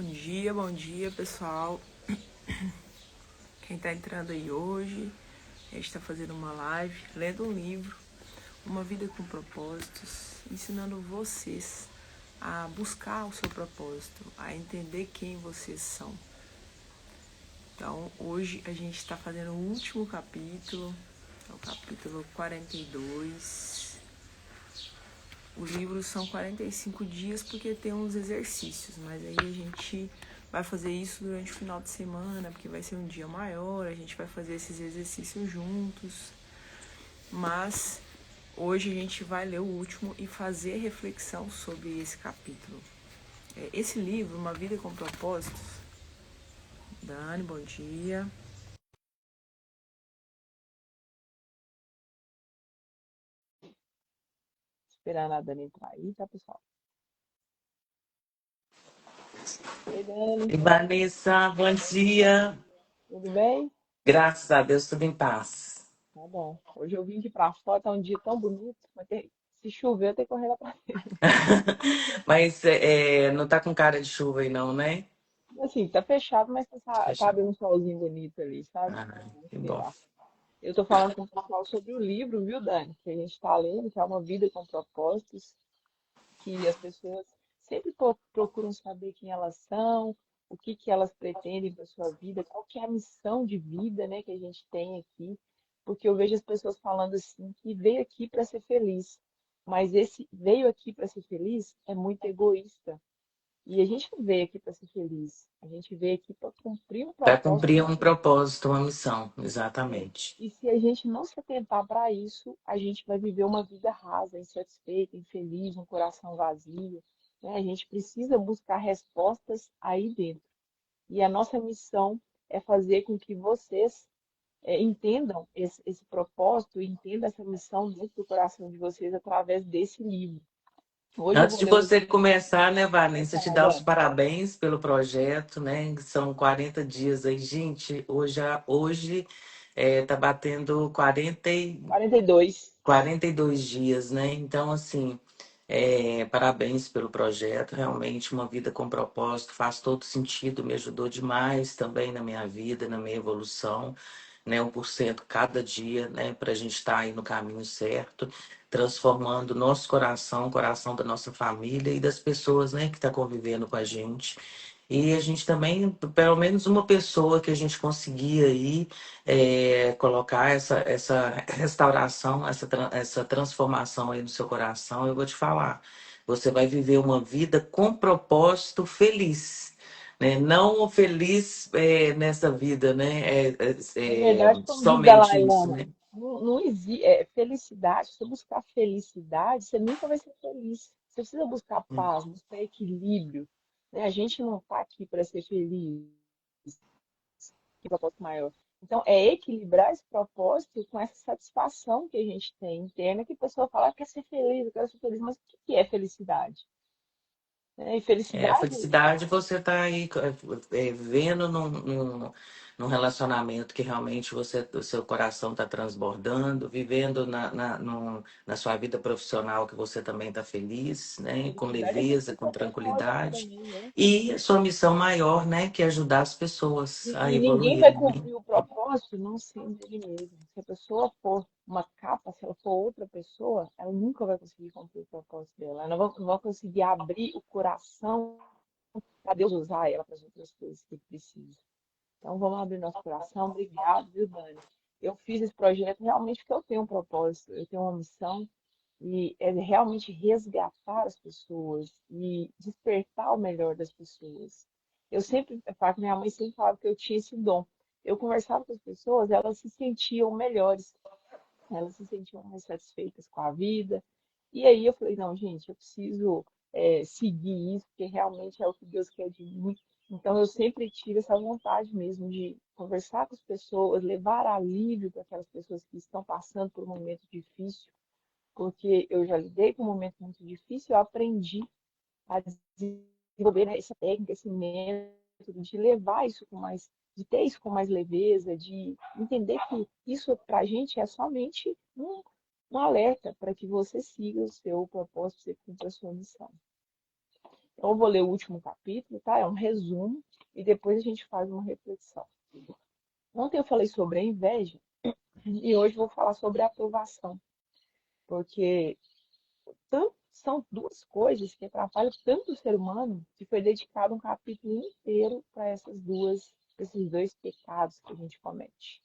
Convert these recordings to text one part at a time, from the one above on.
Bom dia, pessoal. Quem está entrando aí hoje, a gente está fazendo uma live, lendo um livro, Uma Vida com Propósitos, ensinando vocês a buscar o seu propósito, a entender quem vocês são. Então, hoje a gente está fazendo o último capítulo, é o capítulo 42. O livro são 45 dias porque tem uns exercícios, mas aí a gente vai fazer isso durante o final de semana, porque vai ser um dia maior, a gente vai fazer esses exercícios juntos. Mas hoje a gente vai ler o último e fazer reflexão sobre esse capítulo. Esse livro, Uma Vida com Propósitos, Dani, bom dia. Esperando a Dani entrar aí, tá, pessoal? Oi, Dani. E Vanessa, bom dia. Tudo bem? Graças a Deus, tudo em paz. Tá bom. Hoje eu vim aqui pra fora, tá um dia tão bonito, mas se chover eu tenho que correr lá pra dentro. Mas não tá com cara de chuva aí não, né? Assim, tá fechado, mas tá Fechado. abrindo um solzinho bonito ali, sabe? Ah, Vamos que bom. esperar. Eu tô falando com o pessoal sobre o livro, viu, Dani? Que a gente tá lendo, que é Uma Vida com Propósitos, que as pessoas sempre procuram saber quem elas são, o que que elas pretendem para sua vida, qual que é a missão de vida, né, que a gente tem aqui, porque eu vejo as pessoas falando assim que veio aqui para ser feliz, mas esse veio aqui para ser feliz é muito egoísta. E a gente não veio aqui para ser feliz, a gente veio aqui para cumprir um Para propósito cumprir na um vida. propósito, uma missão, É. exatamente. E se a gente não se atentar para isso, a gente vai viver uma vida rasa, insatisfeita, infeliz, um coração vazio, né? A gente precisa buscar respostas aí dentro. E a nossa missão é fazer com que vocês entendam esse propósito e entendam essa missão dentro do coração de vocês através desse livro. Hoje eu Antes vou de ler o você livro. começar, né, Pode Vanessa, te falar, dar os Dani. parabéns pelo projeto, né? Que são 40 dias aí, gente. Hoje tá batendo 42. 42 dias, né? Então, assim, parabéns pelo projeto. Realmente, uma vida com propósito faz todo sentido, me ajudou demais também na minha vida, na minha evolução, né? 1% cada dia, né? Para a gente estar aí no caminho certo, transformando o nosso coração, o coração da nossa família e das pessoas, né, que estão convivendo com a gente. E a gente também, pelo menos uma pessoa que a gente conseguia aí colocar essa restauração, essa transformação aí no seu coração, eu vou te falar. Você vai viver uma vida com propósito feliz. Né? Não feliz nessa vida, né? Na verdade, como diz Somente Dalai isso, Lama, né? não existe felicidade. Se você buscar felicidade, você nunca vai ser feliz. Você precisa buscar paz, buscar equilíbrio, né? A gente não está aqui para ser feliz, que propósito maior. Então, é equilibrar esse propósito com essa satisfação que a gente tem interna, que a pessoa fala, quer ser feliz, eu quero ser feliz, mas o que é felicidade? Né? E A felicidade, felicidade você tá aí vivendo num relacionamento que realmente o seu coração está transbordando, vivendo na sua vida profissional que você também está feliz, né? Com felicidade é leveza, cumprir com seu propósito tranquilidade. também, né? E a sua missão maior, né? Que é ajudar as pessoas a E ninguém vai evoluírem, né? cumprir o propósito não sendo ele mesmo. Se a pessoa for uma capa, se ela for outra pessoa, ela nunca vai conseguir cumprir o propósito dela. Ela não vai conseguir abrir o coração para Deus usar ela para as outras coisas que ele precisa. Então vamos abrir nosso coração. Obrigado, viu, Dani? Eu fiz esse projeto realmente porque eu tenho um propósito, eu tenho uma missão e é realmente resgatar as pessoas e despertar o melhor das pessoas. Eu sempre, eu falo que minha mãe sempre falava que eu tinha esse dom. Eu conversava com as pessoas, elas se sentiam melhores, elas se sentiam mais satisfeitas com a vida. E aí eu falei, não, gente, eu preciso seguir isso, porque realmente é o que Deus quer de mim. Então eu sempre tive essa vontade mesmo de conversar com as pessoas, levar alívio para aquelas pessoas que estão passando por um momento difícil, porque eu já lidei com um momento muito difícil, eu aprendi a desenvolver, né, essa técnica, esse método de levar isso com mais, de ter isso com mais leveza, de entender que isso para a gente é somente um alerta para que você siga o seu propósito, você cumpra a sua missão. Então, eu vou ler o último capítulo, tá? É um resumo e depois a gente faz uma reflexão. Ontem eu falei sobre a inveja e hoje eu vou falar sobre a aprovação, porque são duas coisas que atrapalham tanto o ser humano que foi dedicado um capítulo inteiro para esses dois pecados que a gente comete.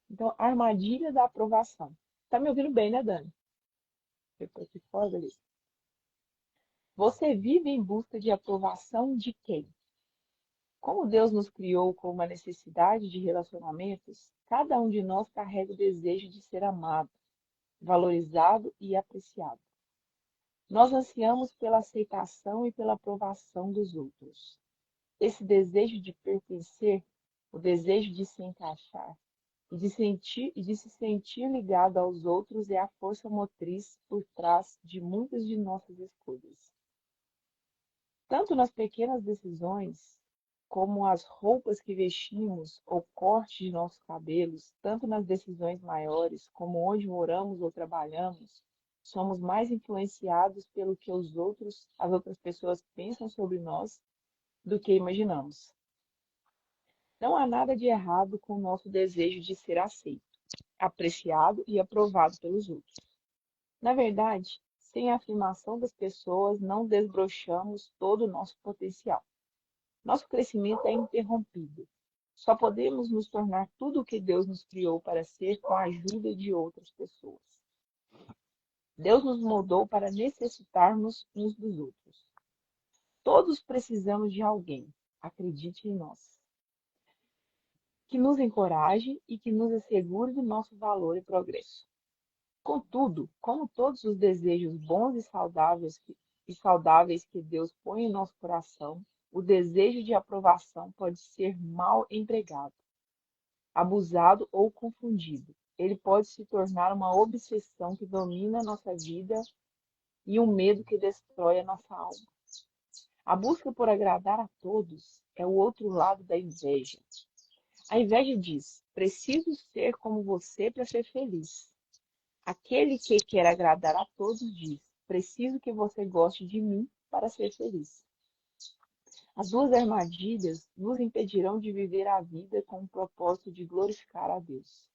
Então, a armadilha da aprovação. Tá me ouvindo bem, né, Dani? Depois que fora, beleza. Você vive em busca de aprovação de quem? Como Deus nos criou com uma necessidade de relacionamentos, cada um de nós carrega o desejo de ser amado, valorizado e apreciado. Nós ansiamos pela aceitação e pela aprovação dos outros. Esse desejo de pertencer, o desejo de se encaixar e de se sentir ligado aos outros é a força motriz por trás de muitas de nossas escolhas. Tanto nas pequenas decisões, como as roupas que vestimos ou corte de nossos cabelos, tanto nas decisões maiores, como onde moramos ou trabalhamos, somos mais influenciados pelo que as outras pessoas pensam sobre nós do que imaginamos. Não há nada de errado com o nosso desejo de ser aceito, apreciado e aprovado pelos outros. Na verdade, sem a afirmação das pessoas, não desbrochamos todo o nosso potencial. Nosso crescimento é interrompido. Só podemos nos tornar tudo o que Deus nos criou para ser com a ajuda de outras pessoas. Deus nos moldou para necessitarmos uns dos outros. Todos precisamos de alguém, acredite em nós, que nos encoraje e que nos assegure do nosso valor e progresso. Contudo, como todos os desejos bons e saudáveis que Deus põe em nosso coração, o desejo de aprovação pode ser mal empregado, abusado ou confundido. Ele pode se tornar uma obsessão que domina a nossa vida e um medo que destrói a nossa alma. A busca por agradar a todos é o outro lado da inveja. A inveja diz: preciso ser como você para ser feliz. Aquele que quer agradar a todos diz: preciso que você goste de mim para ser feliz. As duas armadilhas nos impedirão de viver a vida com o propósito de glorificar a Deus.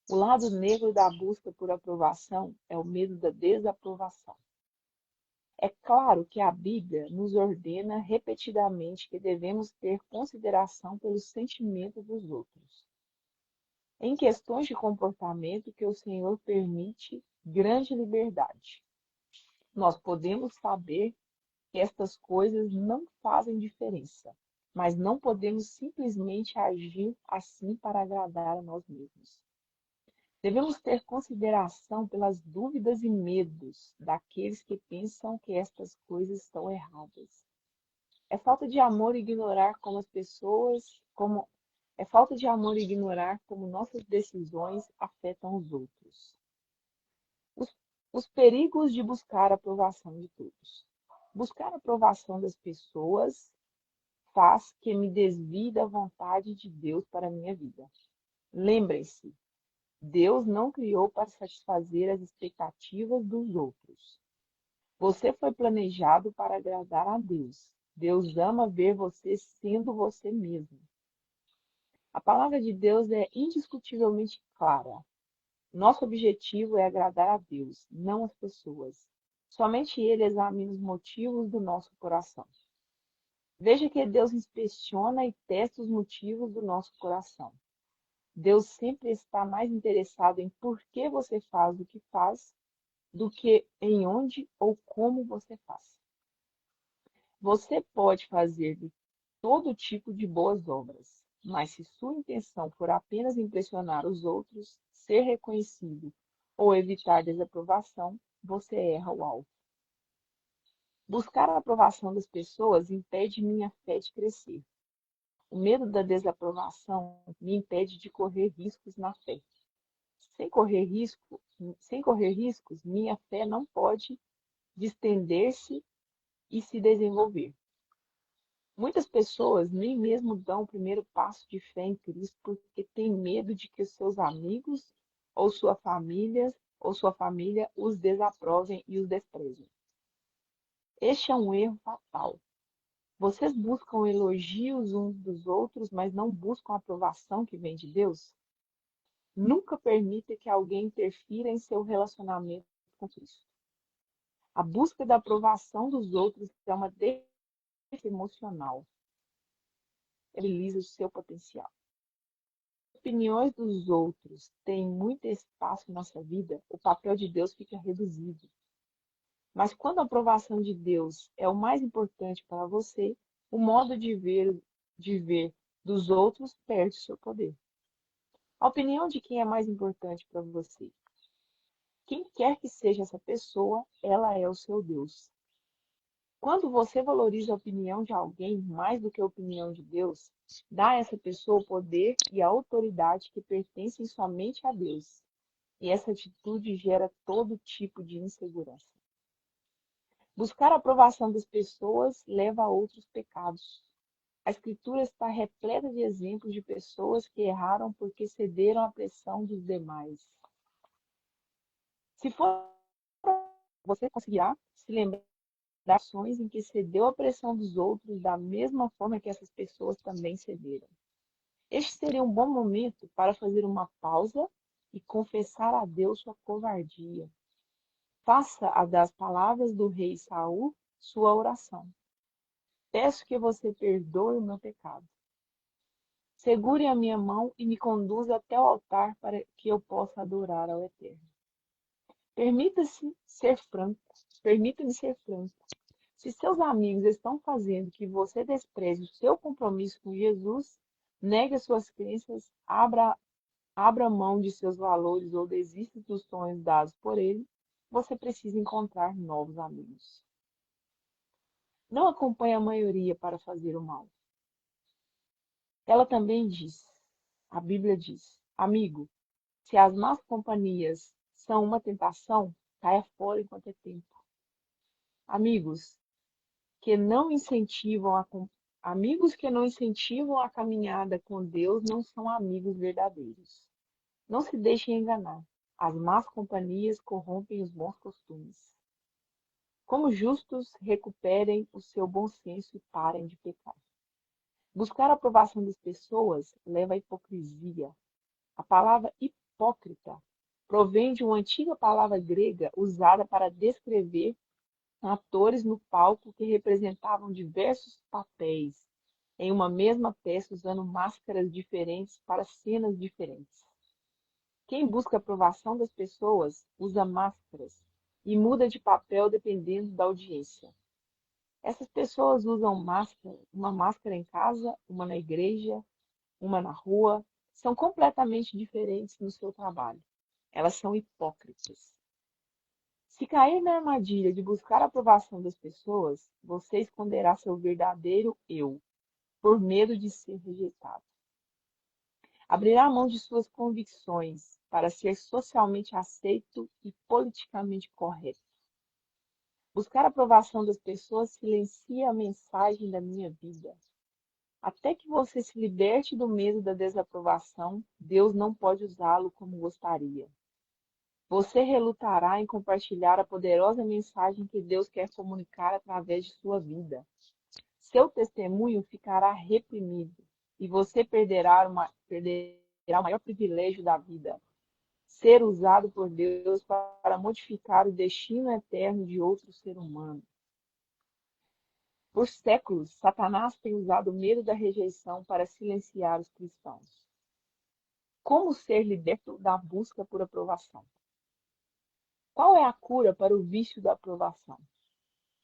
O lado negro da busca por aprovação é o medo da desaprovação. É claro que a Bíblia nos ordena repetidamente que devemos ter consideração pelos sentimentos dos outros. Em questões de comportamento que o Senhor permite grande liberdade. Nós podemos saber que estas coisas não fazem diferença, mas não podemos simplesmente agir assim para agradar a nós mesmos. Devemos ter consideração pelas dúvidas e medos daqueles que pensam que estas coisas estão erradas. É falta de amor ignorar é falta de amor ignorar como nossas decisões afetam os outros. Os, os perigos de buscar a aprovação de todos. Buscar a aprovação das pessoas faz que me desvie da vontade de Deus para a minha vida. Lembrem-se, Deus não criou para satisfazer as expectativas dos outros. Você foi planejado para agradar a Deus. Deus ama ver você sendo você mesmo. A palavra de Deus é indiscutivelmente clara. Nosso objetivo é agradar a Deus, não as pessoas. Somente Ele examina os motivos do nosso coração. Veja que Deus inspeciona e testa os motivos do nosso coração. Deus sempre está mais interessado em por que você faz o que faz do que em onde ou como você faz. Você pode fazer todo tipo de boas obras, mas se sua intenção for apenas impressionar os outros, ser reconhecido ou evitar desaprovação, você erra o alvo. Buscar a aprovação das pessoas impede minha fé de crescer. O medo da desaprovação me impede de correr riscos na fé. Sem correr riscos, minha fé não pode distender-se e se desenvolver. Muitas pessoas nem mesmo dão o primeiro passo de fé em Cristo porque têm medo de que seus amigos ou sua família os desaprovem e os desprezem. Este é um erro fatal. Vocês buscam elogios uns dos outros, mas não buscam a aprovação que vem de Deus? Nunca permita que alguém interfira em seu relacionamento com Cristo. A busca da aprovação dos outros é uma dependência emocional. Elimina o seu potencial. As opiniões dos outros têm muito espaço em nossa vida, o papel de Deus fica reduzido. Mas quando a aprovação de Deus é o mais importante para você, o modo de ver dos outros perde seu poder. A opinião de quem é mais importante para você? Quem quer que seja essa pessoa, ela é o seu Deus. Quando você valoriza a opinião de alguém mais do que a opinião de Deus, dá a essa pessoa o poder e a autoridade que pertencem somente a Deus. E essa atitude gera todo tipo de insegurança. Buscar a aprovação das pessoas leva a outros pecados. A Escritura está repleta de exemplos de pessoas que erraram porque cederam à pressão dos demais. Se for, você conseguirá se lembrar de ações em que cedeu à pressão dos outros da mesma forma que essas pessoas também cederam. Este seria um bom momento para fazer uma pausa e confessar a Deus sua covardia. Faça a das palavras do rei Saul sua oração. Peço que você perdoe o meu pecado. Segure a minha mão e me conduza até o altar para que eu possa adorar ao Eterno. Permita-me ser franco. Se seus amigos estão fazendo que você despreze o seu compromisso com Jesus, negue as suas crenças, abra mão de seus valores ou desista dos sonhos dados por ele, você precisa encontrar novos amigos. Não acompanhe a maioria para fazer o mal. Ela também diz, a Bíblia diz, amigo, se as más companhias são uma tentação, caia fora enquanto é tempo. Amigos que não incentivam a caminhada com Deus não são amigos verdadeiros. Não se deixem enganar. As más companhias corrompem os bons costumes. Como justos, recuperem o seu bom senso e parem de pecar. Buscar a aprovação das pessoas leva à hipocrisia. A palavra hipócrita provém de uma antiga palavra grega usada para descrever atores no palco que representavam diversos papéis em uma mesma peça usando máscaras diferentes para cenas diferentes. Quem busca a aprovação das pessoas usa máscaras e muda de papel dependendo da audiência. Essas pessoas usam uma máscara em casa, uma na igreja, uma na rua, são completamente diferentes no seu trabalho. Elas são hipócritas. Se cair na armadilha de buscar a aprovação das pessoas, você esconderá seu verdadeiro eu, por medo de ser rejeitado. Abrirá mão de suas convicções para ser socialmente aceito e politicamente correto. Buscar a aprovação das pessoas silencia a mensagem da minha vida. Até que você se liberte do medo da desaprovação, Deus não pode usá-lo como gostaria. Você relutará em compartilhar a poderosa mensagem que Deus quer comunicar através de sua vida. Seu testemunho ficará reprimido e você perderá o maior privilégio da vida, ser usado por Deus para modificar o destino eterno de outro ser humano. Por séculos, Satanás tem usado o medo da rejeição para silenciar os cristãos. Como ser liberto da busca por aprovação? Qual é a cura para o vício da aprovação?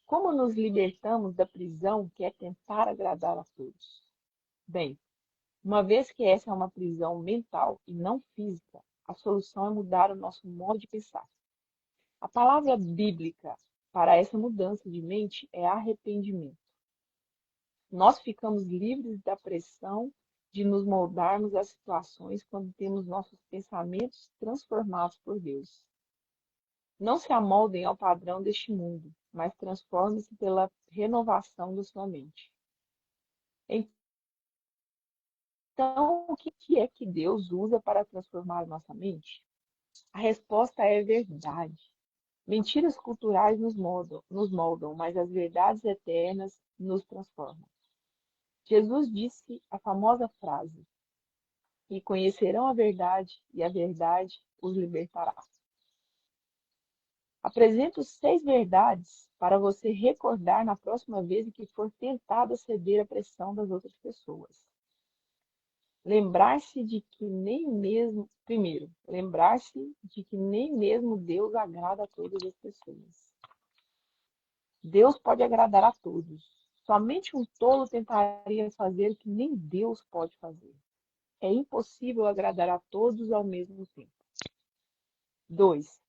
Como nos libertamos da prisão que é tentar agradar a todos? Bem, uma vez que essa é uma prisão mental e não física, a solução é mudar o nosso modo de pensar. A palavra bíblica para essa mudança de mente é arrependimento. Nós ficamos livres da pressão de nos moldarmos às situações quando temos nossos pensamentos transformados por Deus. Não se amoldem ao padrão deste mundo, mas transformem-se pela renovação da sua mente. Então, o que é que Deus usa para transformar a nossa mente? A resposta é verdade. Mentiras culturais nos moldam, mas as verdades eternas nos transformam. Jesus disse a famosa frase: "E conhecerão a verdade, e a verdade os libertará." Apresento 6 verdades para você recordar na próxima vez em que for tentado ceder à pressão das outras pessoas. Lembrar-se de que nem mesmo, primeiro, lembrar-se de que nem mesmo Deus agrada a todas as pessoas. Deus pode agradar a todos. Somente um tolo tentaria fazer o que nem Deus pode fazer. É impossível agradar a todos ao mesmo tempo. 2.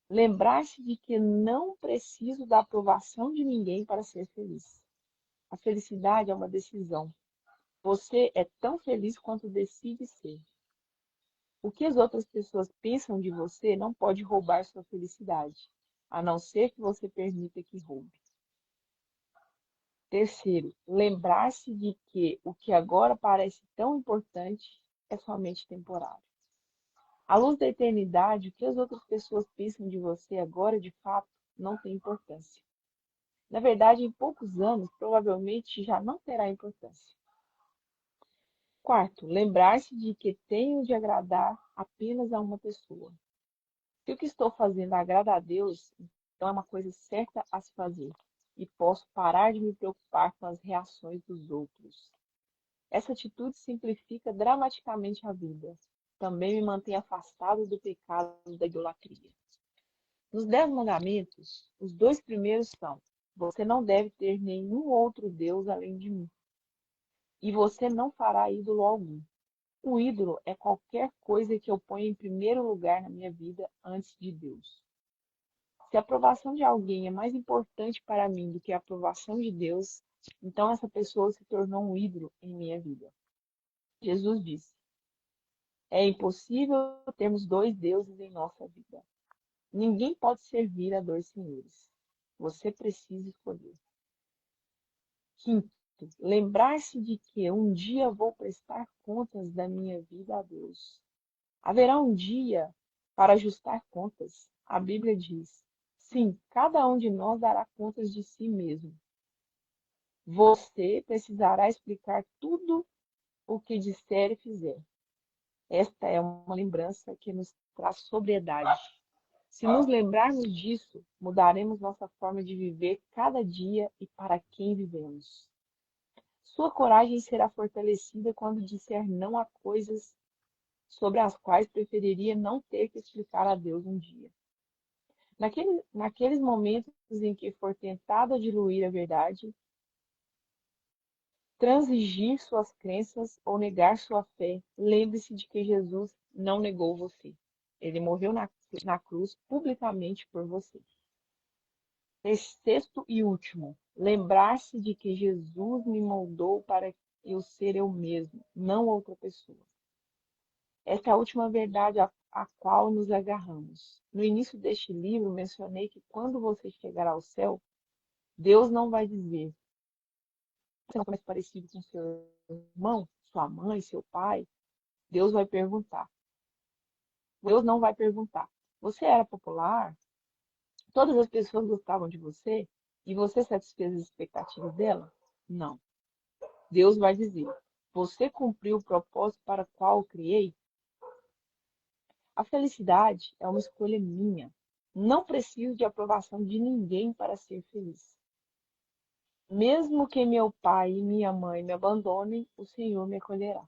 Lembrar-se de que não preciso da aprovação de ninguém para ser feliz. A felicidade é uma decisão. Você é tão feliz quanto decide ser. O que as outras pessoas pensam de você não pode roubar sua felicidade, a não ser que você permita que roube. Terceiro, lembrar-se de que o que agora parece tão importante é somente temporário. À luz da eternidade, o que as outras pessoas pensam de você agora, de fato, não tem importância. Na verdade, em poucos anos, provavelmente já não terá importância. Quarto, lembrar-se de que tenho de agradar apenas a uma pessoa. Se o que estou fazendo agrada a Deus, então é uma coisa certa a se fazer, e posso parar de me preocupar com as reações dos outros. Essa atitude simplifica dramaticamente a vida. Também me mantém afastado do pecado da idolatria. Nos 10 mandamentos, os 2 primeiros são: você não deve ter nenhum outro Deus além de mim, e você não fará ídolo algum. O ídolo é qualquer coisa que eu ponha em primeiro lugar na minha vida antes de Deus. Se a aprovação de alguém é mais importante para mim do que a aprovação de Deus, então essa pessoa se tornou um ídolo em minha vida. Jesus disse: é impossível termos 2 deuses em nossa vida. Ninguém pode servir a 2 senhores. Você precisa escolher. Quinto, lembrar-se de que um dia vou prestar contas da minha vida a Deus. Haverá um dia para ajustar contas. A Bíblia diz: sim, cada um de nós dará contas de si mesmo. Você precisará explicar tudo o que disser e fizer. Esta é uma lembrança que nos traz sobriedade. Se nos lembrarmos disso, mudaremos nossa forma de viver cada dia e para quem vivemos. Sua coragem será fortalecida quando disser não a coisas sobre as quais preferiria não ter que explicar a Deus um dia. Naqueles momentos em que for tentado a diluir a verdade, transigir suas crenças ou negar sua fé, lembre-se de que Jesus não negou você. Ele morreu na cruz publicamente por você. Sexto e último, lembrar-se de que Jesus me moldou para eu ser eu mesmo, não outra pessoa. Esta é a última verdade à qual nos agarramos. No início deste livro, mencionei que quando você chegar ao céu, Deus não vai dizer: você não é mais parecido com seu irmão, sua mãe, seu pai. Deus vai perguntar. Deus não vai perguntar: você era popular? Todas as pessoas gostavam de você? E você satisfez as expectativas dela? Não. Deus vai dizer: você cumpriu o propósito para o qual eu criei? A felicidade é uma escolha minha. Não preciso de aprovação de ninguém para ser feliz. Mesmo que meu pai e minha mãe me abandonem, o Senhor me acolherá.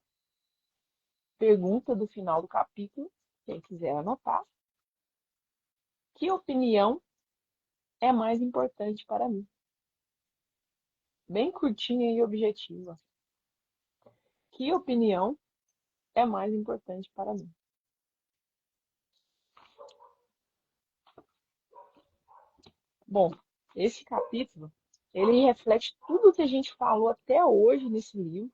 Pergunta do final do capítulo, quem quiser anotar. Que opinião é mais importante para mim? Bem curtinha e objetiva. Que opinião é mais importante para mim? Bom, esse capítulo, ele reflete tudo que a gente falou até hoje nesse livro.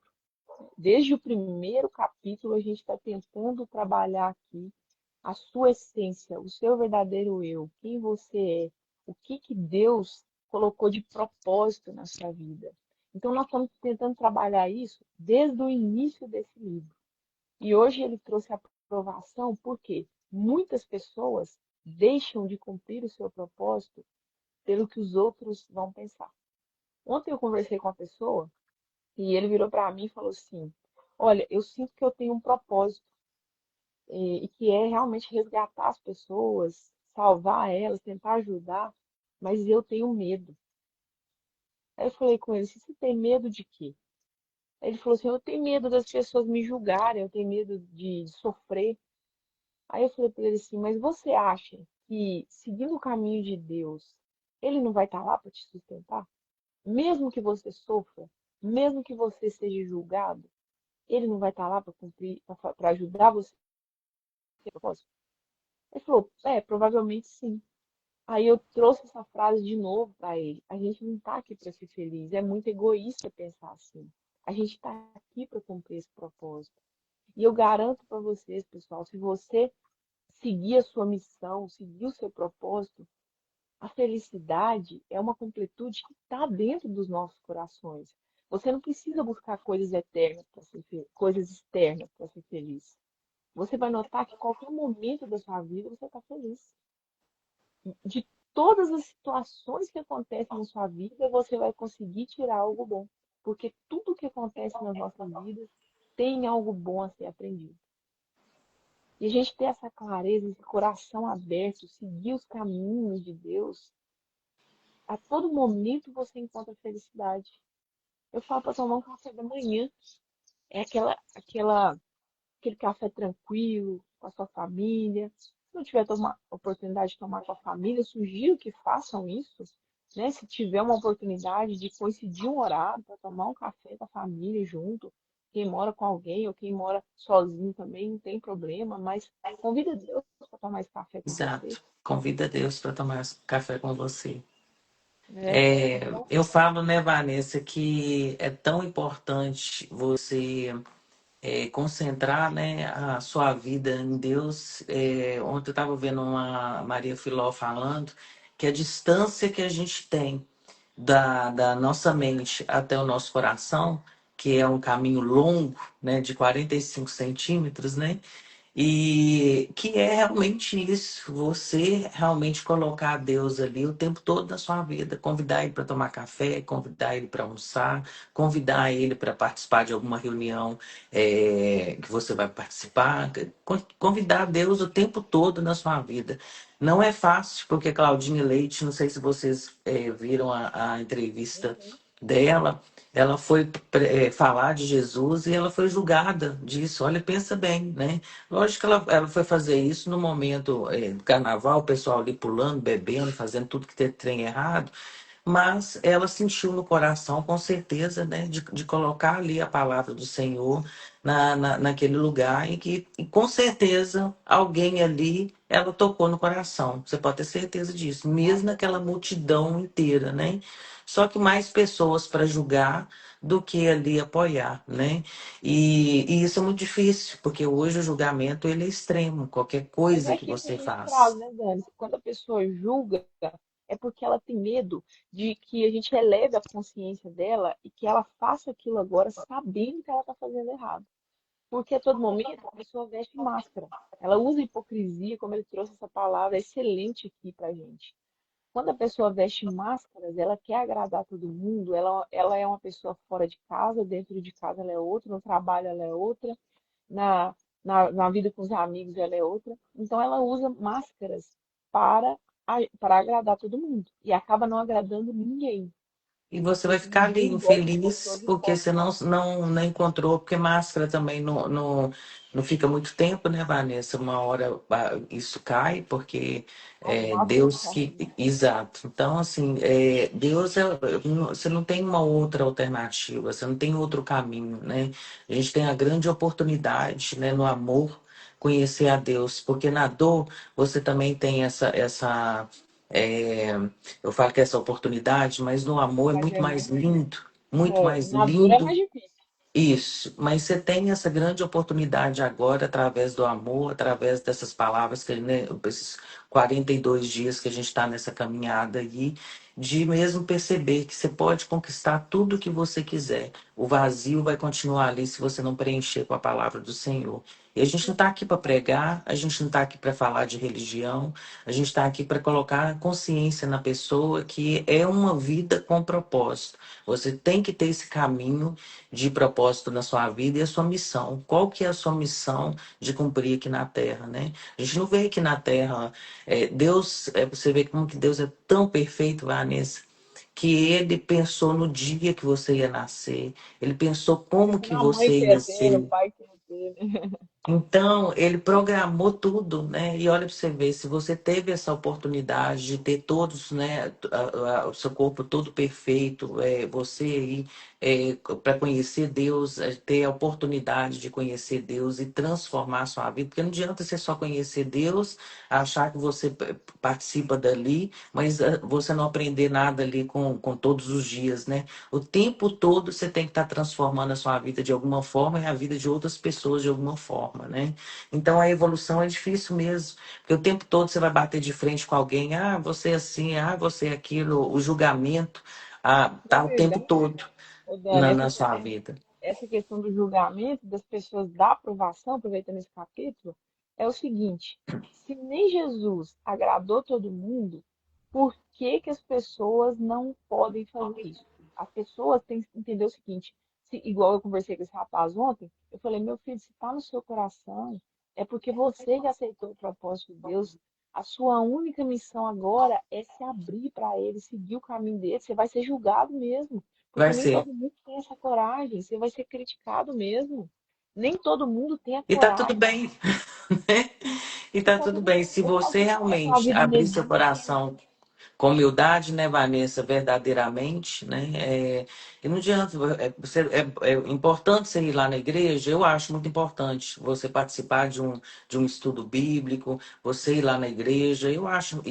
Desde o primeiro capítulo, a gente está tentando trabalhar aqui a sua essência, o seu verdadeiro eu, quem você é, o que Deus colocou de propósito na sua vida. Então, nós estamos tentando trabalhar isso desde o início desse livro. E hoje ele trouxe a aprovação porque muitas pessoas deixam de cumprir o seu propósito pelo que os outros vão pensar. Ontem eu conversei com uma pessoa e ele virou para mim e falou assim: Olha, eu sinto que eu tenho um propósito e que é realmente resgatar as pessoas, salvar elas, tentar ajudar, mas eu tenho medo. Aí eu falei com ele: Você tem medo de quê? Aí ele falou assim: Eu tenho medo das pessoas me julgarem, eu tenho medo de sofrer. Aí eu falei para ele assim: Mas você acha que seguindo o caminho de Deus, ele não vai estar lá para te sustentar? Mesmo que você sofra, mesmo que você seja julgado, ele não vai estar lá para cumprir, para ajudar você a ter propósito? Ele falou, provavelmente sim. Aí eu trouxe essa frase de novo para ele. A gente não está aqui para ser feliz. É muito egoísta pensar assim. A gente está aqui para cumprir esse propósito. E eu garanto para vocês, pessoal, se você seguir a sua missão, seguir o seu propósito, a felicidade é uma completude que está dentro dos nossos corações. Você não precisa buscar coisas eternas para ser coisas externas para ser feliz. Você vai notar que em qualquer momento da sua vida você está feliz. De todas as situações que acontecem na sua vida, você vai conseguir tirar algo bom. Porque tudo que acontece nas nossas vidas tem algo bom a ser aprendido. E a gente ter essa clareza, esse coração aberto, seguir os caminhos de Deus, a todo momento você encontra felicidade. Eu falo para tomar um café da manhã, é aquele café tranquilo, com a sua família. Se não tiver oportunidade de tomar com a família, sugiro que façam isso. Né? Se tiver uma oportunidade de coincidir um horário para tomar um café com a família junto, quem mora com alguém ou quem mora sozinho também, não tem problema, mas convida Deus para tomar esse café com você. Exato. Convida Deus para tomar café com você. Né? Então, Eu falo, né, Vanessa, que é tão importante você concentrar, né, a sua vida em Deus. Ontem eu estava vendo uma Maria Filó falando que a distância que a gente tem da nossa mente até o nosso coração, que é um caminho longo, né, de 45 centímetros, né? E que é realmente isso, você realmente colocar Deus ali o tempo todo na sua vida, convidar ele para tomar café, convidar ele para almoçar, convidar ele para participar de alguma reunião que você vai participar, convidar Deus o tempo todo na sua vida. Não é fácil, porque Claudinha Leite, não sei se vocês viram a entrevista uhum, dela, ela foi falar de Jesus e ela foi julgada disso. Olha, pensa bem, né? Lógico que ela foi fazer isso no momento do carnaval, o pessoal ali pulando, bebendo, fazendo tudo que tem errado, mas ela sentiu no coração, com certeza, né, de colocar ali a palavra do Senhor naquele lugar e com certeza alguém ali ela tocou no coração. Você pode ter certeza disso, com mesmo naquela certeza. multidão inteira, né? Só que mais pessoas para julgar do que ali apoiar, né? E isso é muito difícil, porque hoje o julgamento ele é extremo, qualquer Mas é coisa que aquilo que a você gente traz, faz. né, Dani? Quando a pessoa julga, é porque ela tem medo de que a gente eleve a consciência dela e que ela faça aquilo agora sabendo que ela está fazendo errado. Porque a todo momento a pessoa veste máscara. Ela usa hipocrisia, como ele trouxe essa palavra excelente aqui pra gente. Quando a pessoa veste máscaras, ela quer agradar todo mundo, ela é uma pessoa fora de casa, dentro de casa ela é outra, no trabalho ela é outra, na, na vida com os amigos ela é outra. Então ela usa máscaras para, para agradar todo mundo e acaba não agradando ninguém, E você vai porque ficar ali ninguém gosta de infeliz pessoas porque você hipócritas. não encontrou, porque máscara também não fica muito tempo, né, Vanessa? Uma hora isso cai, porque As máscaras Deus caem, que. né? Exato. Então, assim, Deus você não tem uma outra alternativa, você não tem outro caminho, né? A gente tem a grande oportunidade, né, no amor, conhecer a Deus, porque na dor você também tem é, eu falo que essa oportunidade, mas no amor é Mas muito é mais muito, lindo, muito mais na dor é mais lindo difícil. isso. Mas você tem essa grande oportunidade agora, através do amor, através dessas palavras, que, né, esses 42 dias que a gente está nessa caminhada aí, de mesmo perceber que você pode conquistar tudo o que você quiser. O vazio vai continuar ali se você não preencher com a palavra do Senhor. E a gente não está aqui para pregar, a gente não está aqui para falar de religião, a gente está aqui para colocar consciência na pessoa que é uma vida com propósito. Você tem que ter esse caminho de propósito na sua vida e a sua missão. Qual que é a sua missão de cumprir aqui na Terra, né? A gente não vê aqui na Terra, Deus, você vê como que Deus é tão perfeito, Vanessa, que ele pensou no dia que você ia nascer, ele pensou como que Na mãe você que é ia ter, o ser. pai que é ter, né? Então, ele programou tudo, né? E olha para você ver, se você teve essa oportunidade de ter todos, né, o seu corpo todo perfeito, você aí, para conhecer Deus, ter a oportunidade de conhecer Deus e transformar a sua vida, porque não adianta você só conhecer Deus, achar que você participa dali, mas você não aprender nada ali com todos os dias, né? O tempo todo você tem que estar transformando a sua vida de alguma forma e a vida de outras pessoas de alguma forma, né? Então a evolução é difícil mesmo, porque o tempo todo você vai bater de frente com alguém, ah, você é assim, ah, você é aquilo, o julgamento, Na tá o tempo verdade, todo ô Dani, na sua vida. essa questão do julgamento das pessoas da aprovação, aproveitando esse capítulo, é o seguinte: se nem Jesus agradou todo mundo, por que que as pessoas não podem fazer isso? As pessoas têm que entender o seguinte: igual eu conversei com esse rapaz ontem, eu falei, meu filho, se está no seu coração, é porque você já aceitou o propósito de Deus. A sua única missão agora é se abrir para ele, seguir o caminho dele. Você vai ser julgado mesmo. Vai Porque nem ser. todo mundo tem essa coragem, você vai ser criticado mesmo. Nem todo mundo tem a E tá tudo coragem. bem, né? E E tá tá tudo tudo bem. bem. Se Ou você pode ser uma realmente vida abrir seu medíocre. coração com humildade, né, Vanessa, verdadeiramente, né? E não adianta, é importante você ir lá na igreja, eu acho muito importante você participar de um estudo bíblico, você ir lá na igreja, eu acho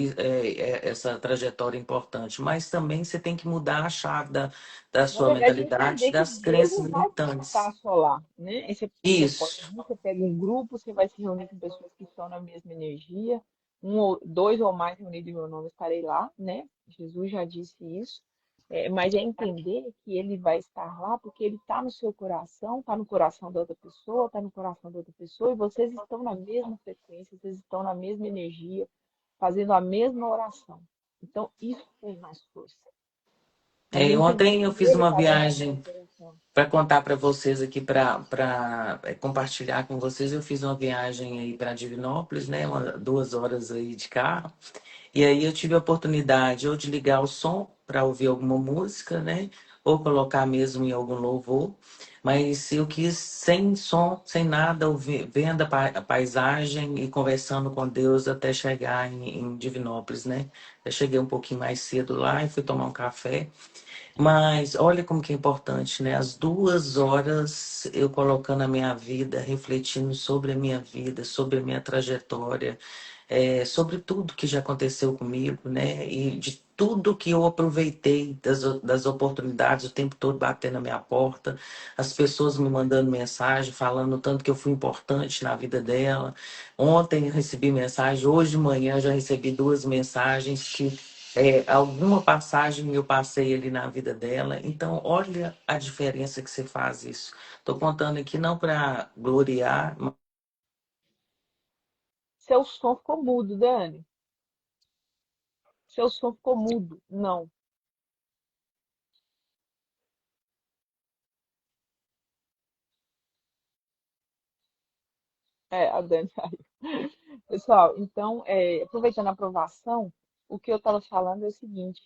essa trajetória importante, mas também você tem que mudar a chave da Na sua verdade, mentalidade, entender que das Deus crenças não vai limitantes. estar só lá, né? E você pode Isso. vir, você pega um grupo, você vai se reunir com pessoas que estão na mesma energia. Dois ou mais reunidos em meu nome, estarei lá, né? Jesus já disse isso. Mas é entender que ele vai estar lá porque ele está no seu coração, está no coração da outra pessoa, está no coração da outra pessoa, e vocês estão na mesma frequência, vocês estão na mesma energia, fazendo a mesma oração. Então, isso tem mais força. Mas entender Ontem eu que fiz ele uma está dentro do seu viagem coração. para contar para vocês aqui, para compartilhar com vocês. Eu fiz uma viagem aí para Divinópolis, né? 2 horas aí de carro. E aí eu tive a oportunidade ou de ligar o som para ouvir alguma música, né? Ou colocar mesmo em algum louvor. Mas eu quis sem som, sem nada, vendo a paisagem e conversando com Deus até chegar em Divinópolis, né? Eu cheguei um pouquinho mais cedo lá e fui tomar um café. Mas olha como que é importante, né? As 2 horas eu colocando a minha vida, refletindo sobre a minha vida, sobre a minha trajetória, sobre tudo que já aconteceu comigo, né? E de tudo que eu aproveitei das oportunidades, o tempo todo batendo na minha porta, as pessoas me mandando mensagem, falando o tanto que eu fui importante na vida dela. Ontem eu recebi mensagem, hoje de manhã eu já recebi 2 mensagens que alguma passagem eu passei ali na vida dela. Então, olha a diferença que você faz isso. Estou contando aqui não para gloriar, Seu som ficou mudo, Dani. Seu som ficou mudo. Não. A Dani saiu. Pessoal, então, aproveitando a aprovação, o que eu estava falando é o seguinte: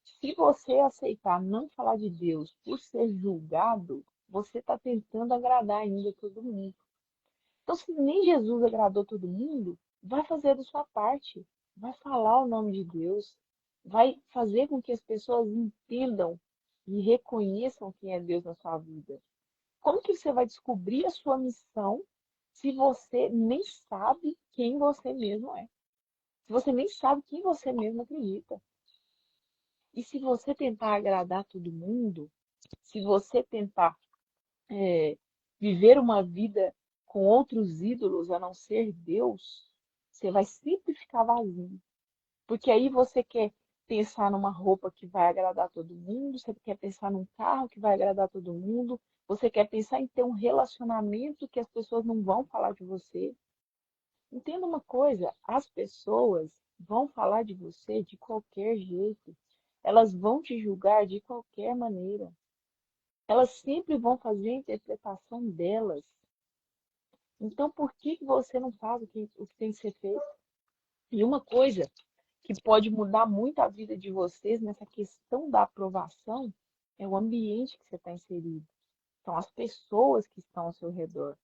se você aceitar não falar de Deus por ser julgado, você está tentando agradar ainda todo mundo. Então, se nem Jesus agradou todo mundo, vai fazer da sua parte, vai falar o nome de Deus, vai fazer com que as pessoas entendam e reconheçam quem é Deus na sua vida. Como que você vai descobrir a sua missão se você nem sabe quem você mesmo é? Se você nem sabe quem você mesmo acredita? E se você tentar agradar todo mundo, se você tentar é, viver uma vida com outros ídolos a não ser Deus, você vai sempre ficar vazio. Porque aí você quer pensar numa roupa que vai agradar todo mundo, você quer pensar num carro que vai agradar todo mundo, você quer pensar em ter um relacionamento que as pessoas não vão falar de você. Entenda uma coisa, as pessoas vão falar de você de qualquer jeito. Elas vão te julgar de qualquer maneira. Elas sempre vão fazer a interpretação delas. Então, por que você não faz o que tem que ser feito? E uma coisa que pode mudar muito a vida de vocês nessa questão da aprovação é o ambiente que você está inserido. São as pessoas que estão ao seu redor.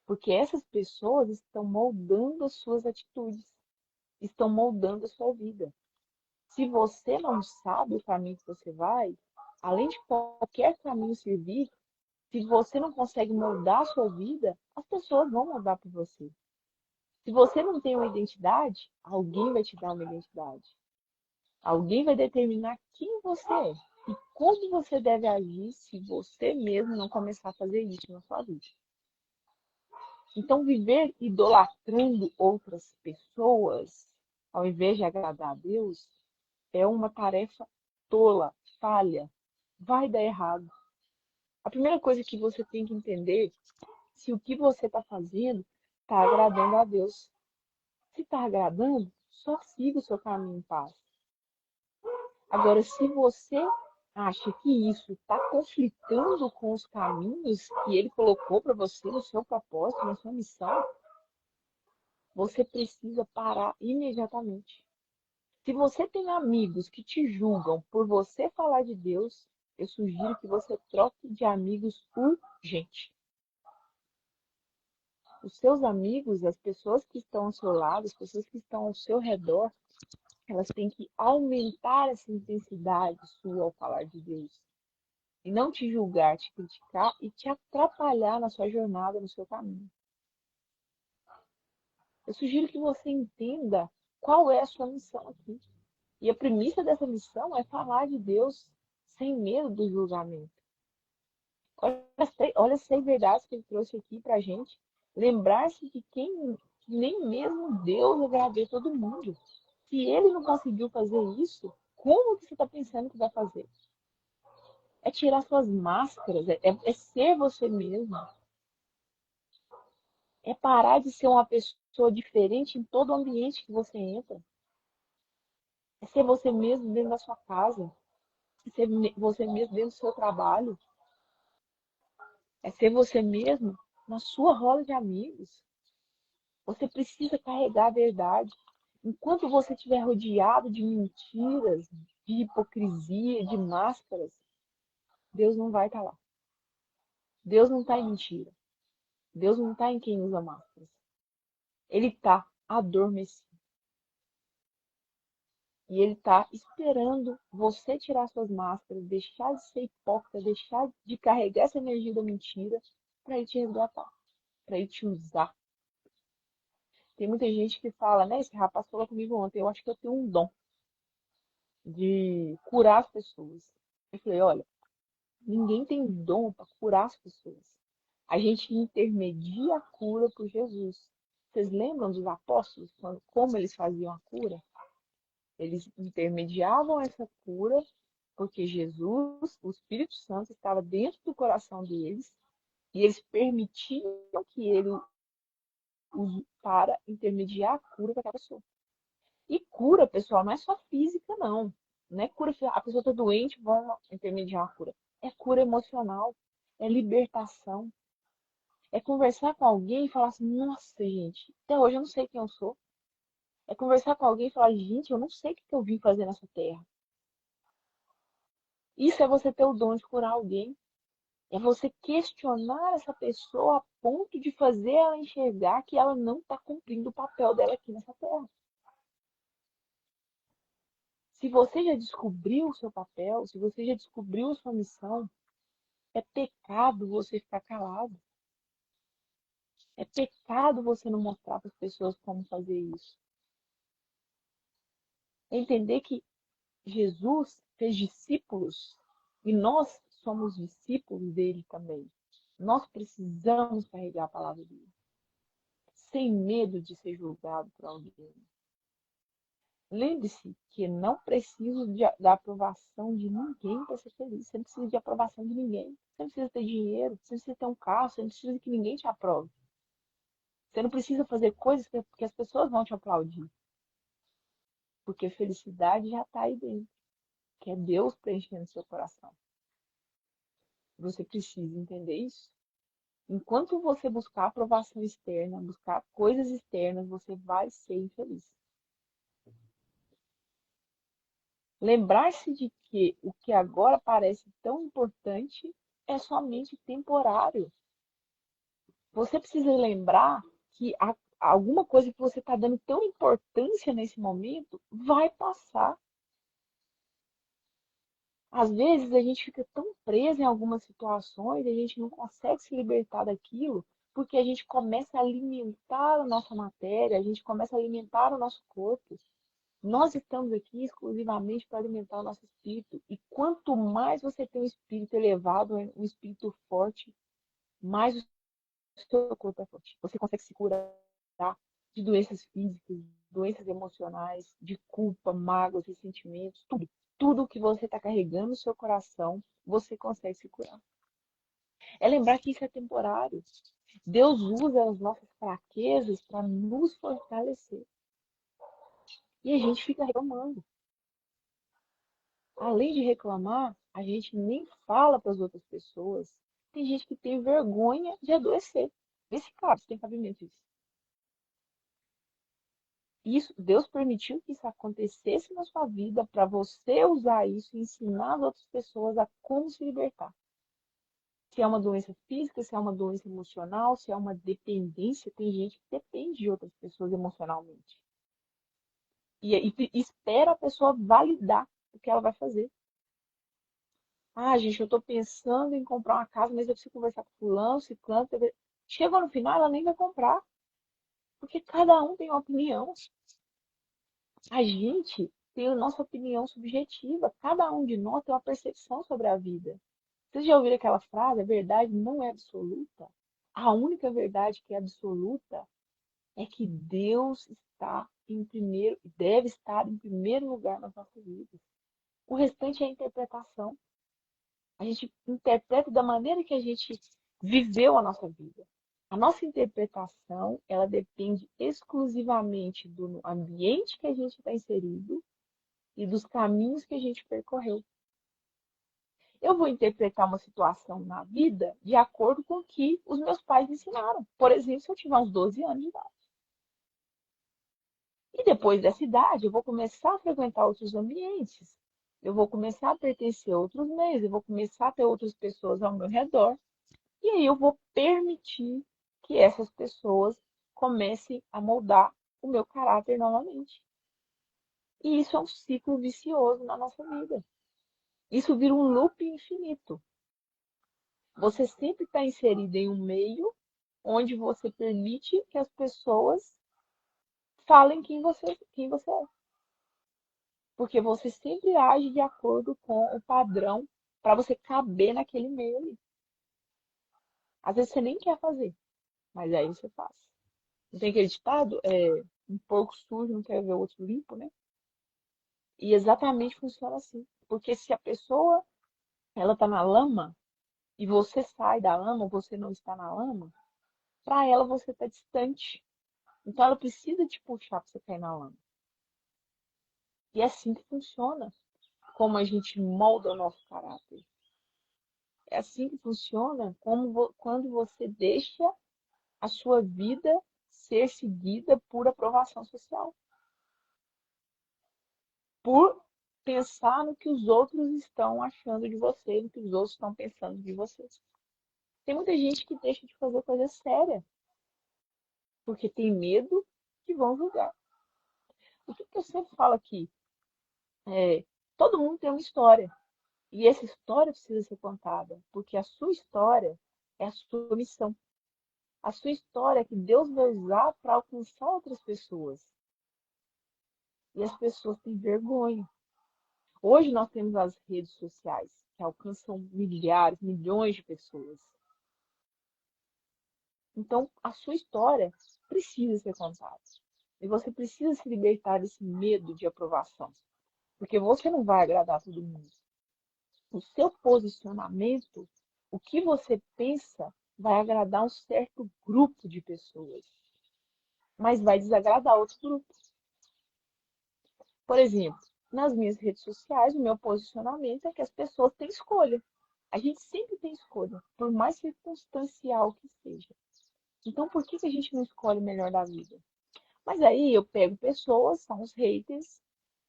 Porque essas pessoas estão moldando as suas atitudes, estão moldando a sua vida. Se você não sabe o caminho que você vai, além de qualquer caminho servir, se você não consegue moldar a sua vida, as pessoas vão moldar por você. Se você não tem uma identidade, alguém vai te dar uma identidade. Alguém vai determinar quem você é e como você deve agir se você mesmo não começar a fazer isso na sua vida. Então, viver idolatrando outras pessoas, ao invés de agradar a Deus, é uma tarefa tola, falha, vai dar errado. A primeira coisa que você tem que entender se o que você está fazendo está agradando a Deus. Se está agradando, só siga o seu caminho em paz. Agora, se você acha que isso está conflitando com os caminhos que ele colocou para você no seu propósito, na sua missão, você precisa parar imediatamente. Se você tem amigos que te julgam por você falar de Deus, eu sugiro que você troque de amigos urgente. Os seus amigos, as pessoas que estão ao seu lado, as pessoas que estão ao seu redor, elas têm que aumentar essa intensidade sua ao falar de Deus. E não te julgar, te criticar e te atrapalhar na sua jornada, no seu caminho. Eu sugiro que você entenda qual é a sua missão aqui. E a premissa dessa missão é falar de Deus sem medo do julgamento. Olha as 6 verdades que ele trouxe aqui pra gente. Lembrar-se de que nem mesmo Deus agradou todo mundo. Se ele não conseguiu fazer isso, como que você está pensando que vai fazer? É tirar suas máscaras, é ser você mesmo. É parar de ser uma pessoa diferente em todo o ambiente que você entra. É ser você mesmo dentro da sua casa. É ser você mesmo dentro do seu trabalho. É ser você mesmo na sua roda de amigos. Você precisa carregar a verdade. Enquanto você estiver rodeado de mentiras, de hipocrisia, de máscaras, Deus não vai estar lá. Deus não está em mentira. Deus não está em quem usa máscaras. Ele está adormecido. E ele está esperando você tirar suas máscaras, deixar de ser hipócrita, deixar de carregar essa energia da mentira para ele te resgatar, para ele te usar. Tem muita gente que fala, né? Esse rapaz falou comigo ontem, eu acho que eu tenho um dom de curar as pessoas. Eu falei, olha, ninguém tem dom para curar as pessoas. A gente intermedia a cura por Jesus. Vocês lembram dos apóstolos, como eles faziam a cura? Eles intermediavam essa cura porque Jesus, o Espírito Santo, estava dentro do coração deles e eles permitiam que ele use para intermediar a cura para aquela pessoa. E cura, pessoal, não é só física, não. Não é cura, a pessoa está doente, vão intermediar a cura. É cura emocional, é libertação. É conversar com alguém e falar assim, nossa, gente, até hoje eu não sei quem eu sou. É conversar com alguém e falar, gente, eu não sei o que eu vim fazer nessa terra. Isso é você ter o dom de curar alguém. É você questionar essa pessoa a ponto de fazer ela enxergar que ela não está cumprindo o papel dela aqui nessa terra. Se você já descobriu o seu papel, se você já descobriu a sua missão, é pecado você ficar calado. É pecado você não mostrar para as pessoas como fazer isso. É entender que Jesus fez discípulos e nós somos discípulos dele também. Nós precisamos carregar a palavra dele, sem medo de ser julgado por alguém. Lembre-se que não preciso da aprovação de ninguém para ser feliz. Você não precisa de aprovação de ninguém. Você não precisa ter dinheiro, você não precisa ter um carro, você não precisa que ninguém te aprove. Você não precisa fazer coisas que as pessoas vão te aplaudir. Porque felicidade já está aí dentro, que é Deus preenchendo seu coração. Você precisa entender isso. Enquanto você buscar aprovação externa, buscar coisas externas, você vai ser infeliz. Lembrar-se de que o que agora parece tão importante é somente temporário. Você precisa lembrar que alguma coisa que você está dando tão importância nesse momento vai passar. Às vezes a gente fica tão preso em algumas situações, a gente não consegue se libertar daquilo, porque a gente começa a alimentar a nossa matéria, a gente começa a alimentar o nosso corpo. Nós estamos aqui exclusivamente para alimentar o nosso espírito. E quanto mais você tem um espírito elevado, um espírito forte, mais o seu corpo é forte. Você consegue se curar de doenças físicas, doenças emocionais, de culpa, mágoas, ressentimentos, tudo. Tudo que você está carregando no seu coração, você consegue se curar. É lembrar que isso é temporário. Deus usa as nossas fraquezas para nos fortalecer. E a gente fica reclamando. Além de reclamar, a gente nem fala para as outras pessoas. Tem gente que tem vergonha de adoecer. Vê se cabe, se tem cabimento isso. Isso, Deus permitiu que isso acontecesse na sua vida para você usar isso e ensinar as outras pessoas a como se libertar. Se é uma doença física, se é uma doença emocional, se é uma dependência, tem gente que depende de outras pessoas emocionalmente. E espera a pessoa validar o que ela vai fazer. Ah, gente, eu tô pensando em comprar uma casa, mas eu preciso conversar com fulano, ciclano. Chega no final, ela nem vai comprar, porque cada um tem uma opinião. A gente tem a nossa opinião subjetiva. Cada um de nós tem uma percepção sobre a vida. Vocês já ouviram aquela frase? A verdade não é absoluta. A única verdade que é absoluta é que Deus está em primeiro, deve estar em primeiro lugar nas nossas vidas. O restante é interpretação. A gente interpreta da maneira que a gente viveu a nossa vida. A nossa interpretação, ela depende exclusivamente do ambiente que a gente está inserido e dos caminhos que a gente percorreu. Eu vou interpretar uma situação na vida de acordo com o que os meus pais me ensinaram. Por exemplo, se eu tiver uns 12 anos de idade. E depois dessa idade, eu vou começar a frequentar outros ambientes. Eu vou começar a pertencer a outros meios, eu vou começar a ter outras pessoas ao meu redor. E aí eu vou permitir que essas pessoas comecem a moldar o meu caráter novamente. E isso é um ciclo vicioso na nossa vida. Isso vira um loop infinito. Você sempre está inserido em um meio onde você permite que as pessoas falem quem você é. Porque você sempre age de acordo com o padrão para você caber naquele meio ali. Às vezes você nem quer fazer, mas aí você faz. Não tem aquele ditado? Um porco sujo não quer ver o outro limpo, né? E exatamente funciona assim. Porque se a pessoa ela tá na lama e você sai da lama, você não está na lama, para ela você está distante. Então ela precisa te puxar para você cair na lama. E é assim que funciona, como a gente molda o nosso caráter. É assim que funciona quando você deixa a sua vida ser seguida por aprovação social. Por pensar no que os outros estão achando de você, no que os outros estão pensando de você. Tem muita gente que deixa de fazer coisa séria, porque tem medo que vão julgar. O que eu sempre falo aqui? Todo mundo tem uma história. E essa história precisa ser contada, porque a sua história é a sua missão. A sua história é que Deus vai usar para alcançar outras pessoas. E as pessoas têm vergonha. Hoje nós temos as redes sociais, que alcançam milhares, milhões de pessoas. Então, a sua história precisa ser contada. E você precisa se libertar desse medo de aprovação, porque você não vai agradar todo mundo. O seu posicionamento, o que você pensa, vai agradar um certo grupo de pessoas, mas vai desagradar outro grupo. Por exemplo, nas minhas redes sociais, o meu posicionamento é que as pessoas têm escolha. A gente sempre tem escolha, por mais circunstancial que seja. Então, por que a gente não escolhe o melhor da vida? Mas aí eu pego pessoas, são os haters,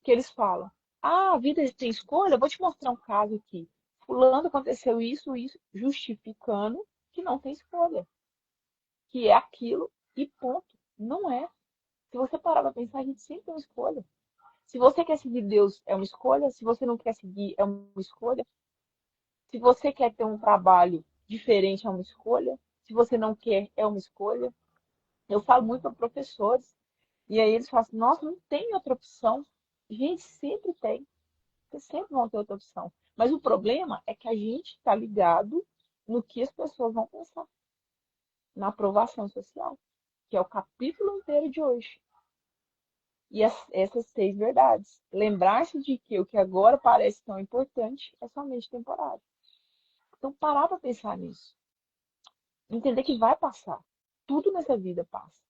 que eles falam: ah, a vida tem escolha? Eu vou te mostrar um caso aqui. Fulano aconteceu isso, isso, justificando que não tem escolha, que é aquilo e ponto. Não é. Se você parar para pensar, a gente sempre tem uma escolha. Se você quer seguir Deus, é uma escolha. Se você não quer seguir, é uma escolha. Se você quer ter um trabalho diferente, é uma escolha. Se você não quer, é uma escolha. Eu falo muito para professores, e aí eles falam assim: nossa, não tem outra opção. Gente, sempre tem. Vocês sempre vão ter outra opção. Mas o problema é que a gente está ligado no que as pessoas vão pensar, na aprovação social, que é o capítulo inteiro de hoje. E essas 6 verdades. Lembrar-se de que o que agora parece tão importante é somente temporário. Então, parar para pensar nisso. Entender que vai passar. Tudo nessa vida passa.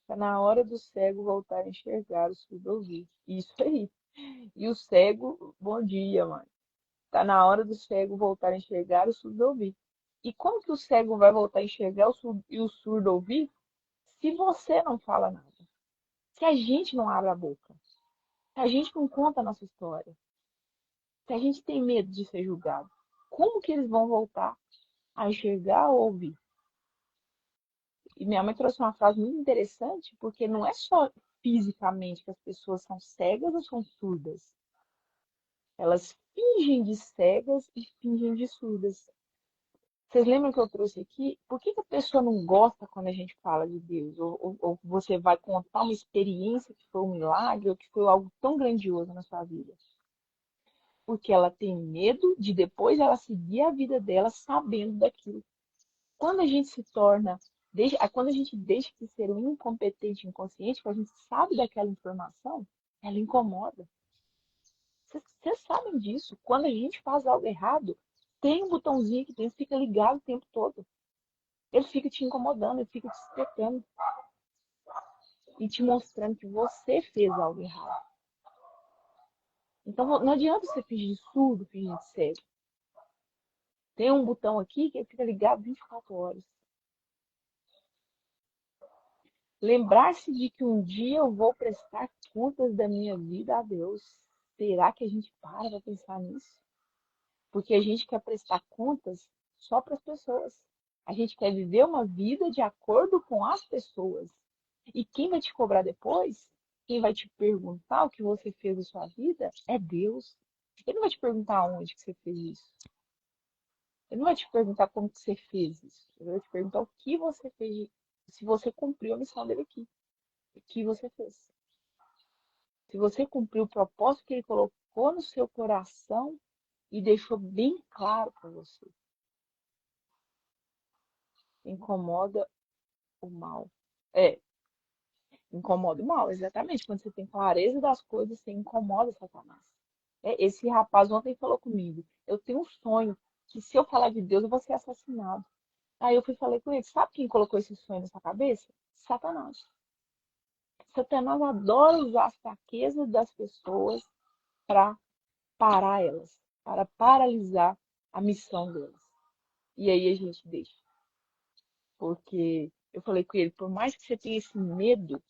Está na hora do cego voltar a enxergar, o surdo ouvir. Isso aí. E o cego, bom dia, mãe. Está na hora do cego voltar a enxergar, o surdo ouvir. E como que o cego vai voltar a enxergar e o surdo ouvir se você não fala nada? Se a gente não abre a boca? Se a gente não conta a nossa história? Se a gente tem medo de ser julgado? Como que eles vão voltar a enxergar ou ouvir? E minha mãe trouxe uma frase muito interessante, porque não é só fisicamente que as pessoas são cegas ou são surdas. Elas fingem de cegas e fingem de surdas. Vocês lembram que eu trouxe aqui? Por que a pessoa não gosta quando a gente fala de Deus? Ou você vai contar uma experiência que foi um milagre ou que foi algo tão grandioso na sua vida? Porque ela tem medo de depois ela seguir a vida dela sabendo daquilo. Quando a gente se torna, quando a gente deixa de ser um incompetente inconsciente, que a gente sabe daquela informação, ela incomoda. Vocês sabem disso. Quando a gente faz algo errado, tem um botãozinho que fica ligado o tempo todo. Ele fica te incomodando, ele fica te espetando e te mostrando que você fez algo errado. Então não adianta você fingir surdo, fingir cego. Tem um botão aqui que ele fica ligado 24 horas. Lembrar-se de que um dia eu vou prestar contas da minha vida a Deus. Será que a gente para pensar nisso? Porque a gente quer prestar contas só para as pessoas. A gente quer viver uma vida de acordo com as pessoas. E quem vai te cobrar depois, quem vai te perguntar o que você fez na sua vida, é Deus. Ele não vai te perguntar onde que você fez isso. Ele não vai te perguntar como que você fez isso. Ele vai te perguntar o que você fez, se você cumpriu a missão dele aqui. O que você fez. Se você cumpriu o propósito que ele colocou no seu coração e deixou bem claro para você. Incomoda o mal. É, incomoda o mal, exatamente. Quando você tem clareza das coisas, você incomoda Satanás. Esse rapaz ontem falou comigo: eu tenho um sonho que se eu falar de Deus, eu vou ser assassinado. Aí eu fui e falei com ele: sabe quem colocou esse sonho na sua cabeça? Satanás. Satanás adora usar as fraquezas das pessoas para parar elas, para paralisar a missão delas. E aí a gente deixa. Porque eu falei com ele: por mais que você tenha esse medo,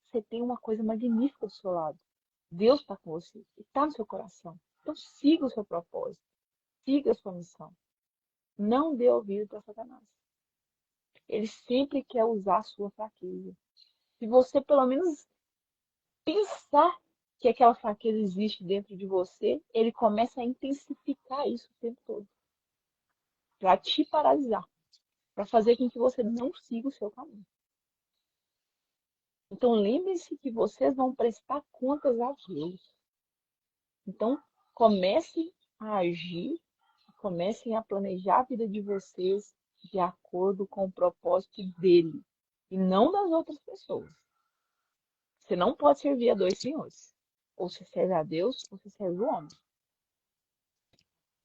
você tem uma coisa magnífica do seu lado. Deus está com você, está no seu coração. Então siga o seu propósito, siga a sua missão. Não dê ouvido para Satanás. Ele sempre quer usar a sua fraqueza. Se você pelo menos pensar que aquela fraqueza existe dentro de você, ele começa a intensificar isso o tempo todo. Para te paralisar. Para fazer com que você não siga o seu caminho. Então lembre-se que vocês vão prestar contas a Deus. Então comecem a agir, comecem a planejar a vida de vocês de acordo com o propósito dele. e não das outras pessoas. Você não pode servir a dois senhores. Ou você serve a Deus, ou você serve o homem.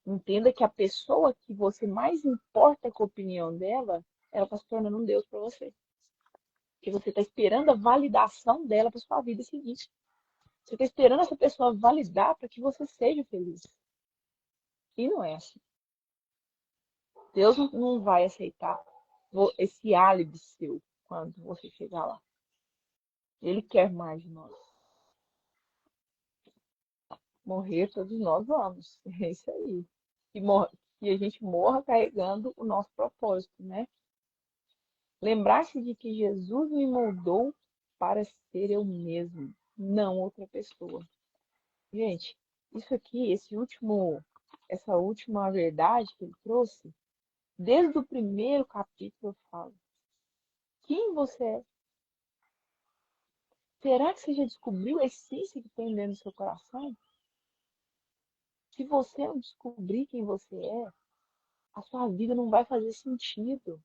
Entenda que a pessoa que você mais importa com a opinião dela, ela está se tornando um Deus para você. Porque você está esperando a validação dela para sua vida seguinte. Você está esperando essa pessoa validar para que você seja feliz. E não é assim. Deus não vai aceitar esse álibi seu quando você chegar lá. Ele quer mais de nós. Morrer todos nós vamos. É isso aí. Que a gente morra carregando o nosso propósito, né? Lembrar-se de que Jesus me moldou para ser eu mesmo, não outra pessoa. Gente, isso aqui, essa última verdade que ele trouxe, desde o primeiro capítulo eu falo. Quem você é? Será que você já descobriu a essência que tem dentro do seu coração? Se você não descobrir quem você é, a sua vida não vai fazer sentido.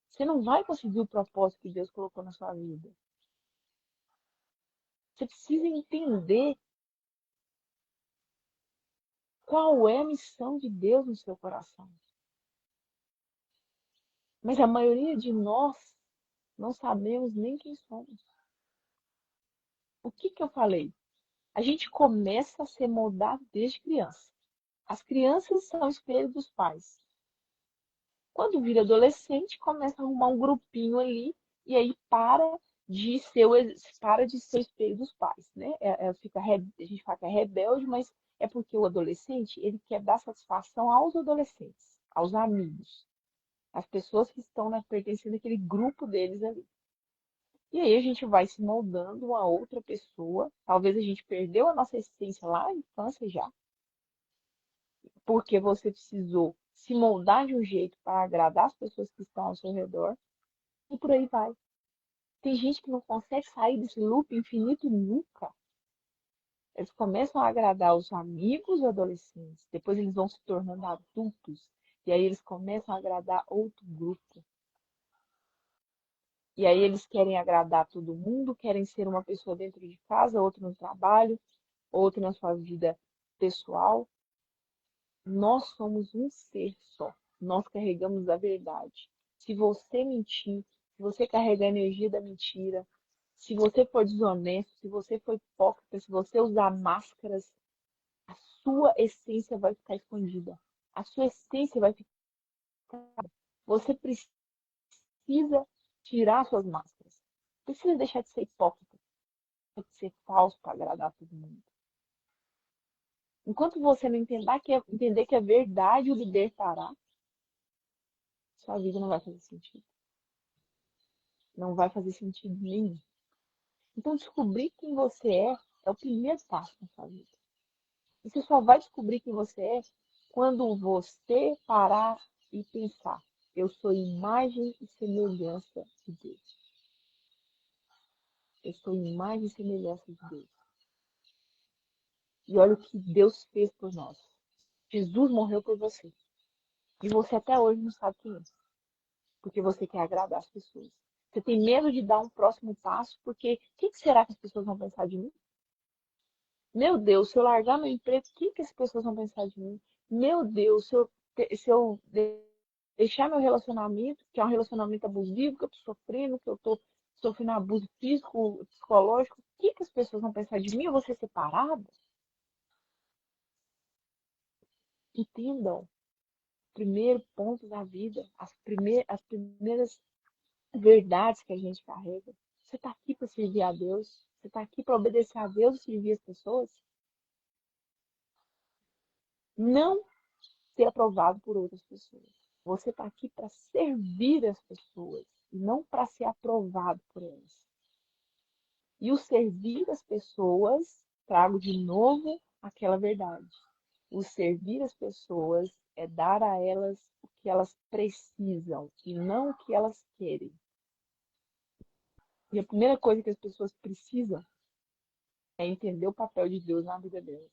Você não vai conseguir o propósito que Deus colocou na sua vida. Você precisa entender qual é a missão de Deus no seu coração. Mas a maioria de nós não sabemos nem quem somos. O que eu falei? A gente começa a ser moldado desde criança. As crianças são espelho dos pais. Quando vira adolescente, começa a arrumar um grupinho ali e aí para de ser o espelho dos pais, né? A gente fala que é rebelde, mas é porque o adolescente ele quer dar satisfação aos adolescentes, aos amigos, às pessoas que estão pertencendo àquele grupo deles ali. E aí a gente vai se moldando uma outra pessoa. Talvez a gente perdeu a nossa essência lá na infância já, porque você precisou se moldar de um jeito para agradar as pessoas que estão ao seu redor, e por aí vai. Tem gente que não consegue sair desse loop infinito nunca. Eles começam a agradar os amigos adolescentes, depois eles vão se tornando adultos, e aí eles começam a agradar outro grupo. E aí eles querem agradar todo mundo, querem ser uma pessoa dentro de casa, outro no trabalho, outro na sua vida pessoal. Nós somos um ser só. Nós carregamos a verdade. Se você mentir, se você carregar a energia da mentira, se você for desonesto, se você for hipócrita, se você usar máscaras, a sua essência vai ficar escondida. A sua essência vai ficar. Você precisa tirar suas máscaras. Precisa deixar de ser hipócrita, de ser falso para agradar todo mundo. Enquanto você não entender que a verdade o libertará, sua vida não vai fazer sentido. Não vai fazer sentido nenhum. Então, descobrir quem você é o primeiro passo na sua vida. E você só vai descobrir quem você é quando você parar e pensar: eu sou imagem e semelhança de Deus. Eu sou imagem e semelhança de Deus. E olha o que Deus fez por nós. Jesus morreu por você. E você até hoje não sabe quem é. Porque você quer agradar as pessoas. Você tem medo de dar um próximo passo, porque o que será que as pessoas vão pensar de mim? Meu Deus, se eu largar meu emprego, o que as pessoas vão pensar de mim? Meu Deus, se eu deixar meu relacionamento, que é um relacionamento abusivo, que eu tô sofrendo, que eu tô sofrendo abuso físico, psicológico, o que as pessoas vão pensar de mim? Eu vou ser separada? Entendam. Primeiro ponto da vida, as primeiras verdades que a gente carrega. Você está aqui para servir a Deus? Você está aqui para obedecer a Deus e servir as pessoas? Não ser aprovado por outras pessoas. Você está aqui para servir as pessoas e não para ser aprovado por elas. E o servir as pessoas, trago de novo aquela verdade. O servir as pessoas é dar a elas o que elas precisam e não o que elas querem. E a primeira coisa que as pessoas precisam é entender o papel de Deus na vida delas.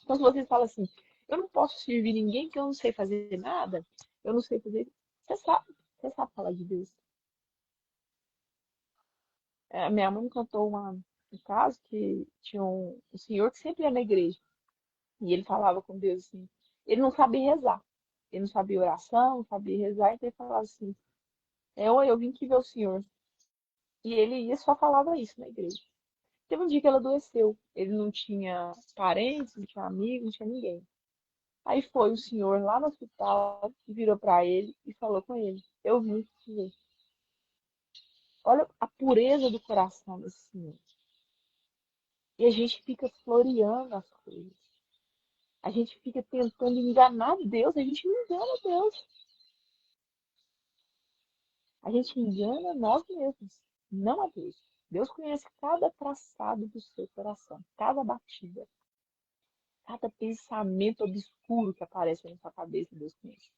Então, se você fala assim, eu não posso servir ninguém que eu não sei fazer nada, eu não sei fazer. Você sabe falar de Deus. A minha mãe me contou um caso que tinha um senhor que sempre ia na igreja. E ele falava com Deus assim. Ele não sabia rezar. Ele não sabia oração, não sabia rezar. Então ele falava assim: eu vim aqui ver o senhor. E ele ia só falava isso na igreja. Teve um dia que ela adoeceu. Ele não tinha parentes, não tinha amigos, não tinha ninguém. Aí foi o senhor lá no hospital e virou para ele e falou com ele: Eu vim te ver. Olha a pureza do coração desse senhor. E a gente fica floreando as coisas. A gente fica tentando enganar Deus, a gente não engana Deus. A gente engana nós mesmos, não a Deus. Deus conhece cada traçado do seu coração, cada batida, cada pensamento obscuro que aparece na sua cabeça, Deus conhece.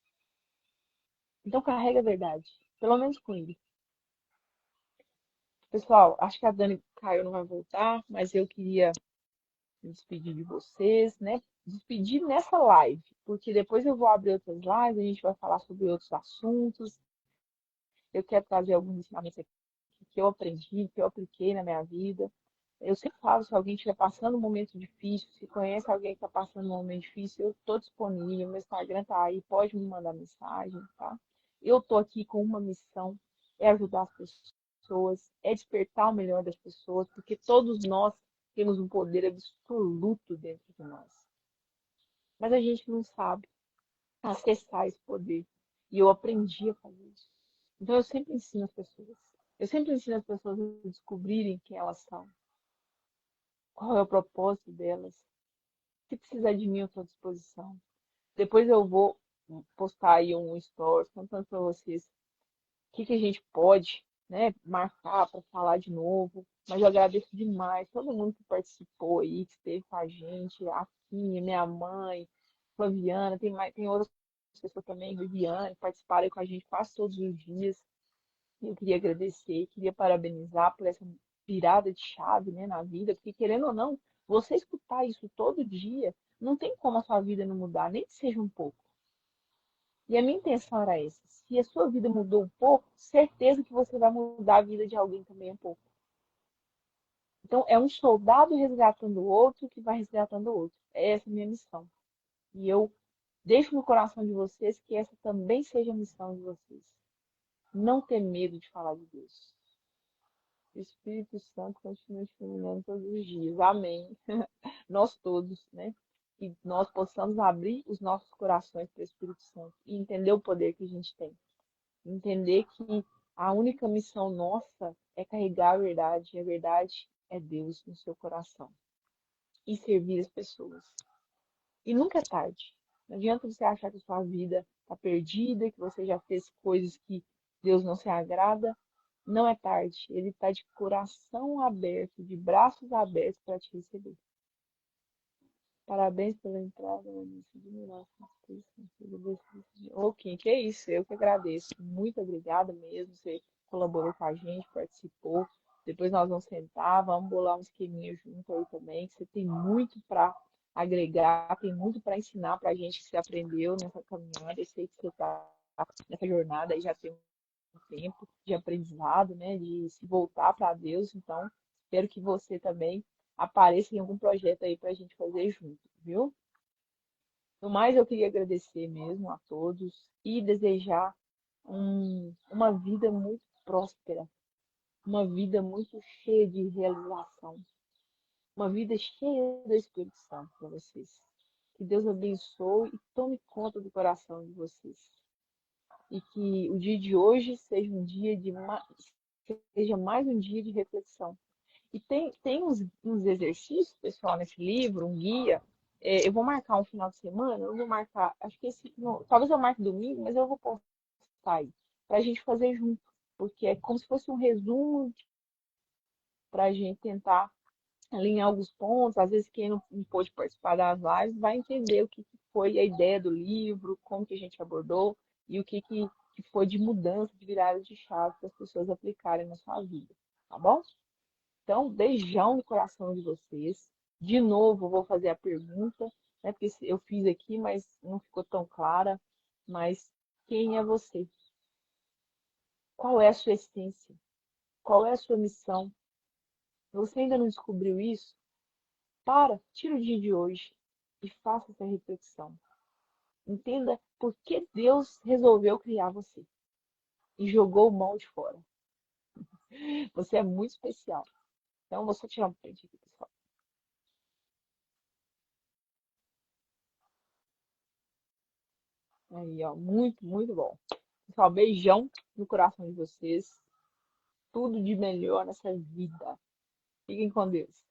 Então carrega a verdade, pelo menos com ele. Pessoal, acho que a Dani caiu, não vai voltar, mas eu queria me despedir de vocês, né? Despedir nessa live, porque depois eu vou abrir outras lives, a gente vai falar sobre outros assuntos. Eu quero trazer alguns ensinamentos aqui que eu aprendi, que eu apliquei na minha vida. Eu sempre falo, se alguém estiver passando um momento difícil, se conhece alguém que está passando um momento difícil, eu estou disponível, meu Instagram está aí, pode me mandar mensagem, tá? Eu estou aqui com uma missão, é ajudar as pessoas, é despertar o melhor das pessoas, porque todos nós temos um poder absoluto dentro de nós. Mas a gente não sabe acessar esse poder. E eu aprendi a fazer isso. Então eu sempre ensino as pessoas. Eu sempre ensino as pessoas a descobrirem quem elas são, qual é o propósito delas. Se precisar de mim, eu estou à disposição. Depois eu vou postar aí um stories contando para vocês o que a gente pode, né, marcar para falar de novo. Mas eu agradeço demais todo mundo que participou aí, que esteve com a gente, a Kim, minha mãe, Flaviana, tem outras pessoas também, Viviane, participaram aí com a gente quase todos os dias. Eu queria agradecer, queria parabenizar por essa virada de chave, né, na vida, porque querendo ou não, você escutar isso todo dia, não tem como a sua vida não mudar, nem que seja um pouco. E a minha intenção era essa. Se a sua vida mudou um pouco, certeza que você vai mudar a vida de alguém também um pouco. Então, é um soldado resgatando o outro que vai resgatando o outro. É essa a minha missão. E eu deixo no coração de vocês que essa também seja a missão de vocês. Não ter medo de falar de Deus. O Espírito Santo continua te iluminando todos os dias. Amém. Nós todos, né? Que nós possamos abrir os nossos corações para o Espírito Santo e entender o poder que a gente tem. Entender que a única missão nossa é carregar a verdade. E a verdade é Deus no seu coração. E servir as pessoas. E nunca é tarde. Não adianta você achar que a sua vida está perdida, que você já fez coisas que Deus não se agrada. Não é tarde. Ele está de coração aberto, de braços abertos para te receber. Parabéns pela entrada, Ok, que é isso. Eu que agradeço. Muito obrigada mesmo. Você colaborou com a gente, participou. Depois nós vamos sentar, vamos bolar um esqueminha junto aí também. Que você tem muito para agregar, tem muito para ensinar para a gente que você aprendeu nessa caminhada. Eu sei que você está nessa jornada aí já tem tempo de aprendizado, né, de se voltar para Deus. Então, espero que você também apareça em algum projeto aí para a gente fazer junto, viu? No mais, eu queria agradecer mesmo a todos e desejar uma vida muito próspera, uma vida muito cheia de realização, uma vida cheia do Espírito Santo para vocês. Que Deus abençoe e tome conta do coração de vocês. E que o dia de hoje seja um dia de seja mais um dia de reflexão. E tem uns exercícios, pessoal, nesse livro, um guia. Eu vou marcar um final de semana, eu vou marcar, acho que talvez eu marque domingo, mas eu vou postar aí, para a gente fazer junto, porque é como se fosse um resumo para a gente tentar alinhar alguns pontos. Às vezes quem não pôde participar das lives vai entender o que foi a ideia do livro, como que a gente abordou e o que foi de mudança, de virada de chave para as pessoas aplicarem na sua vida, tá bom? Então, beijão no coração de vocês. De novo, vou fazer a pergunta, né? Porque eu fiz aqui, mas não ficou tão clara. Mas quem é você? Qual é a sua essência? Qual é a sua missão? Você ainda não descobriu isso? Tira o dia de hoje e faça essa reflexão. Entenda por que Deus resolveu criar você e jogou o mal de fora. Você é muito especial. Então, vou só tirar um print aqui, pessoal. Aí, ó, muito, muito bom. Pessoal, beijão no coração de vocês. Tudo de melhor nessa vida. Fiquem com Deus.